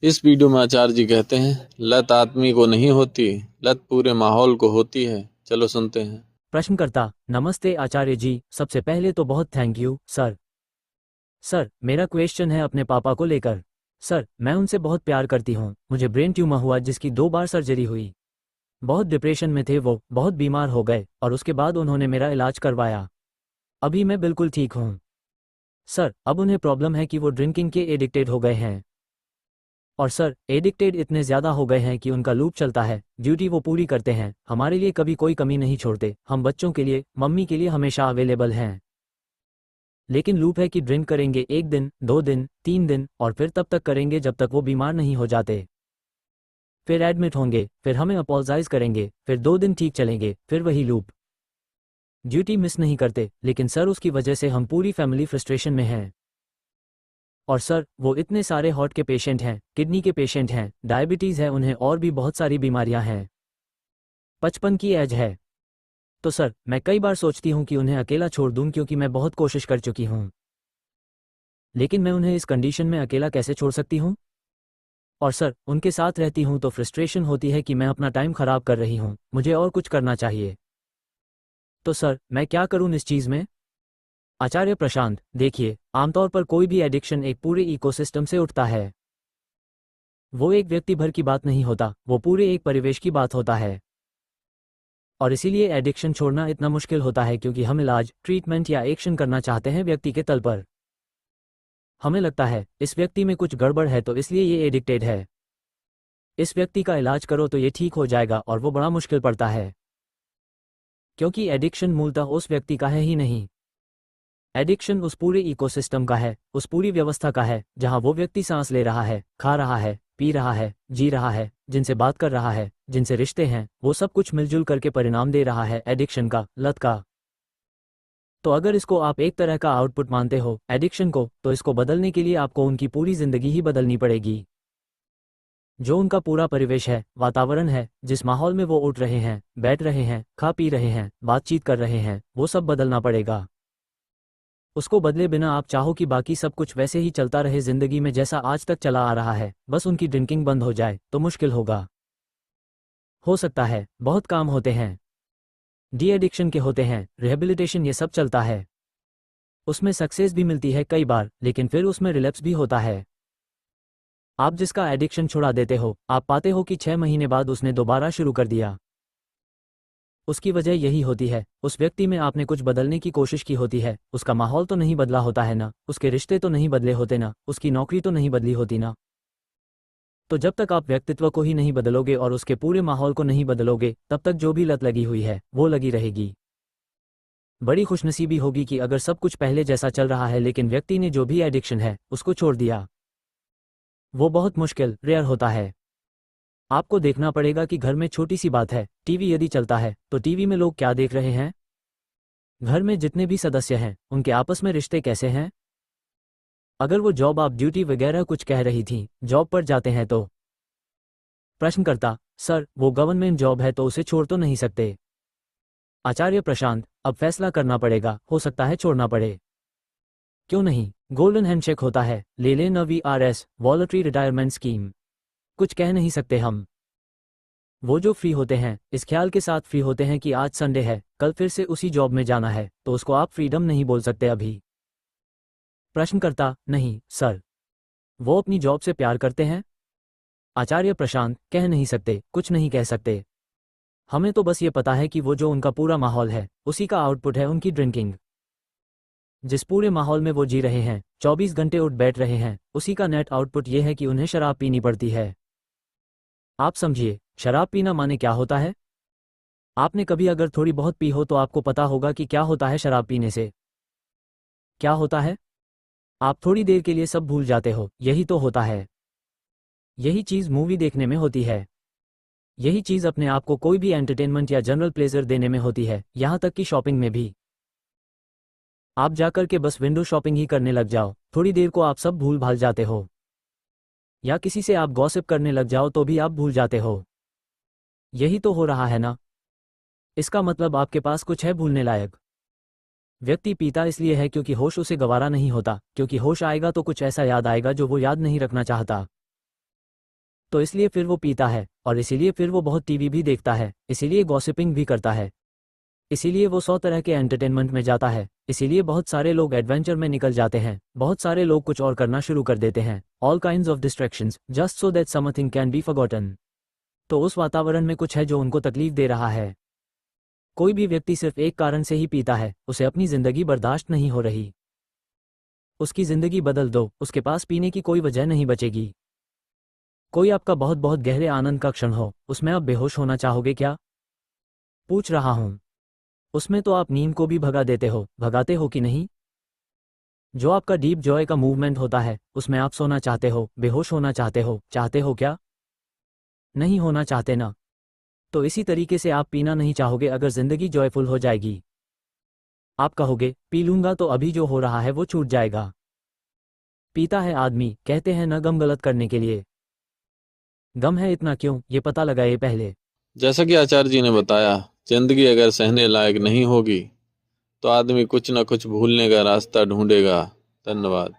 इस वीडियो में आचार्य जी कहते हैं, लत आदमी को नहीं होती, लत पूरे माहौल को होती है। चलो सुनते हैं। प्रश्नकर्ता, नमस्ते आचार्य जी। सबसे पहले तो बहुत थैंक यू सर। मेरा क्वेश्चन है अपने पापा को लेकर। सर, मैं उनसे बहुत प्यार करती हूँ। मुझे ब्रेन ट्यूमर हुआ जिसकी 2 बार सर्जरी हुई। बहुत डिप्रेशन में थे वो, बहुत बीमार हो गए और उसके बाद उन्होंने मेरा इलाज करवाया। अभी मैं बिल्कुल ठीक हूँ। सर, अब उन्हें प्रॉब्लम है कि वो ड्रिंकिंग के एडिक्टेड हो गए हैं। और सर, एडिक्टेड इतने ज़्यादा हो गए हैं कि उनका लूप चलता है। ड्यूटी वो पूरी करते हैं, हमारे लिए कभी कोई कमी नहीं छोड़ते। हम बच्चों के लिए, मम्मी के लिए हमेशा अवेलेबल हैं। लेकिन लूप है कि ड्रिंक करेंगे 1 दिन, 2 दिन, 3 दिन और फिर तब तक करेंगे जब तक वो बीमार नहीं हो जाते। फिर एडमिट होंगे, फिर हमें अपोलोजाइज करेंगे, फिर 2 दिन ठीक चलेंगे, फिर वही लूप। ड्यूटी मिस नहीं करते, लेकिन सर उसकी वजह से हम पूरी फैमिली फ्रस्ट्रेशन में हैं। और सर, वो इतने सारे हार्ट के पेशेंट हैं, किडनी के पेशेंट हैं, डायबिटीज़ है उन्हें और भी बहुत सारी बीमारियां हैं। 55 की एज है। तो सर, मैं कई बार सोचती हूँ कि उन्हें अकेला छोड़ दूँ क्योंकि मैं बहुत कोशिश कर चुकी हूँ। लेकिन मैं उन्हें इस कंडीशन में अकेला कैसे छोड़ सकती हूँ? और सर, उनके साथ रहती हूँ तो फ्रस्ट्रेशन होती है कि मैं अपना टाइम खराब कर रही हूँ, मुझे और कुछ करना चाहिए। तो सर, मैं क्या करूँ इस चीज़ में? आचार्य प्रशांत, देखिए, आमतौर पर कोई भी एडिक्शन एक पूरे इकोसिस्टम से उठता है। वो एक व्यक्ति भर की बात नहीं होता, वो पूरे एक परिवेश की बात होता है। और इसीलिए एडिक्शन छोड़ना इतना मुश्किल होता है क्योंकि हम इलाज, ट्रीटमेंट या एक्शन करना चाहते हैं व्यक्ति के तल पर। हमें लगता है इस व्यक्ति में कुछ गड़बड़ है तो इसलिए ये एडिक्टेड है। इस व्यक्ति का इलाज करो तो ये ठीक हो जाएगा और वो बड़ा मुश्किल पड़ता है। क्योंकि एडिक्शन मूलतः उस व्यक्ति का है ही नहीं। एडिक्शन उस पूरे इकोसिस्टम का है, उस पूरी व्यवस्था का है जहां वो व्यक्ति सांस ले रहा है, खा रहा है, पी रहा है, जी रहा है, जिनसे बात कर रहा है, जिनसे रिश्ते हैं, वो सब कुछ मिलजुल करके परिणाम दे रहा है एडिक्शन का, लत का। तो अगर इसको आप एक तरह का आउटपुट मानते हो एडिक्शन को, तो इसको बदलने के लिए आपको उनकी पूरी जिंदगी ही बदलनी पड़ेगी। जो उनका पूरा परिवेश है, वातावरण है, जिस माहौल में वो उठ रहे हैं, बैठ रहे हैं, खा पी रहे हैं, बातचीत कर रहे हैं, वो सब बदलना पड़ेगा। उसको बदले बिना आप चाहो कि बाकी सब कुछ वैसे ही चलता रहे जिंदगी में जैसा आज तक चला आ रहा है, बस उनकी ड्रिंकिंग बंद हो जाए, तो मुश्किल होगा। हो सकता है, बहुत काम होते हैं, डी एडिक्शन के होते हैं, रिहेबिलिटेशन, ये सब चलता है। उसमें सक्सेस भी मिलती है कई बार, लेकिन फिर उसमें रिलैप्स भी होता है। आप जिसका एडिक्शन छुड़ा देते हो, आप पाते हो कि 6 महीने बाद उसने दोबारा शुरू कर दिया। उसकी वजह यही होती है, उस व्यक्ति में आपने कुछ बदलने की कोशिश की होती है, उसका माहौल तो नहीं बदला होता है ना, उसके रिश्ते तो नहीं बदले होते ना, उसकी नौकरी तो नहीं बदली होती ना। तो जब तक आप व्यक्तित्व को ही नहीं बदलोगे और उसके पूरे माहौल को नहीं बदलोगे, तब तक जो भी लत लगी हुई है, वो लगी रहेगी। बड़ी खुशनसीबी होगी कि अगर सब कुछ पहले जैसा चल रहा है लेकिन व्यक्ति ने जो भी एडिक्शन है, उसको छोड़ दिया। वो बहुत मुश्किल, रेयर होता है। आपको देखना पड़ेगा कि घर में छोटी सी बात है, टीवी यदि चलता है, तो टीवी में लोग क्या देख रहे हैं? घर में जितने भी सदस्य हैं, उनके आपस में रिश्ते कैसे हैं? अगर वो जॉब, आप ड्यूटी वगैरह कुछ कह रही थी, जॉब पर जाते हैं तो? प्रश्नकर्ता, सर, वो गवर्नमेंट जॉब है तो उसे छोड़ तो नहीं सकते। आचार्य प्रशांत, अब फैसला करना पड़ेगा, हो सकता है छोड़ना पड़े। क्यों नहीं, गोल्डन हैंडशेक होता है, ले लें न VRS, वॉलंटरी रिटायरमेंट स्कीम। कुछ कह नहीं सकते हम। वो जो फ्री होते हैं, इस ख्याल के साथ फ्री होते हैं कि आज संडे है, कल फिर से उसी जॉब में जाना है, तो उसको आप फ्रीडम नहीं बोल सकते अभी। प्रश्नकर्ता, नहीं सर, वो अपनी जॉब से प्यार करते हैं। आचार्य प्रशांत, कह नहीं सकते, कुछ नहीं कह सकते। हमें तो बस ये पता है कि वो जो उनका पूरा माहौल है, उसी का आउटपुट है उनकी ड्रिंकिंग। जिस पूरे माहौल में वो जी रहे हैं, 24 घंटे उठ बैठ रहे हैं, उसी का नेट आउटपुट ये है कि उन्हें शराब पीनी पड़ती है। आप समझिए, शराब पीना माने क्या होता है? आपने कभी अगर थोड़ी बहुत पी हो तो आपको पता होगा कि क्या होता है शराब पीने से। क्या होता है? आप थोड़ी देर के लिए सब भूल जाते हो, यही तो होता है। यही चीज़ मूवी देखने में होती है। यही चीज़ अपने आप को कोई भी एंटरटेनमेंट या जनरल प्लेजर देने में होती है, यहाँ तक कि शॉपिंग में भी। आप जाकर के बस विंडो शॉपिंग ही करने लग जाओ, थोड़ी देर को आप सब भूल भाल जाते हो। या किसी से आप गॉसिप करने लग जाओ तो भी आप भूल जाते हो। यही तो हो रहा है ना? इसका मतलब आपके पास कुछ है भूलने लायक। व्यक्ति पीता इसलिए है क्योंकि होश उसे गवारा नहीं होता, क्योंकि होश आएगा तो कुछ ऐसा याद आएगा जो वो याद नहीं रखना चाहता। तो इसलिए फिर वो पीता है, और इसीलिए फिर वो बहुत टीवी भी देखता है, इसीलिए गॉसिपिंग भी करता है, इसीलिए वो 100 तरह के एंटरटेनमेंट में जाता है, इसीलिए बहुत सारे लोग एडवेंचर में निकल जाते हैं, बहुत सारे लोग कुछ और करना शुरू कर देते हैं, all kinds of distractions just so that something can be forgotten. तो उस वातावरण में कुछ है जो उनको तकलीफ दे रहा है। कोई भी व्यक्ति सिर्फ एक कारण से ही पीता है, उसे अपनी जिंदगी बर्दाश्त नहीं हो रही। उसकी जिंदगी बदल दो, उसके पास पीने की कोई वजह नहीं बचेगी। कोई आपका बहुत बहुत गहरे आनंद का क्षण हो, उसमें आप बेहोश होना चाहोगे क्या? पूछ रहा हूं। उसमें तो आप नींद को भी भगा देते हो, भगाते हो कि नहीं? जो आपका डीप जॉय का मूवमेंट होता है, उसमें आप सोना चाहते हो, बेहोश होना चाहते हो क्या? नहीं होना चाहते ना? तो इसी तरीके से आप पीना नहीं चाहोगे अगर जिंदगी जॉयफुल हो जाएगी। आप कहोगे पी लूंगा तो अभी जो हो रहा है वो छूट जाएगा। पीता है आदमी, कहते हैं न गम गलत करने के लिए। गम है इतना क्यों, ये पता लगाए पहले। जैसा कि आचार्य जी ने बताया, जिंदगी अगर सहने लायक नहीं होगी तो आदमी कुछ न कुछ भूलने का रास्ता ढूंढेगा। धन्यवाद।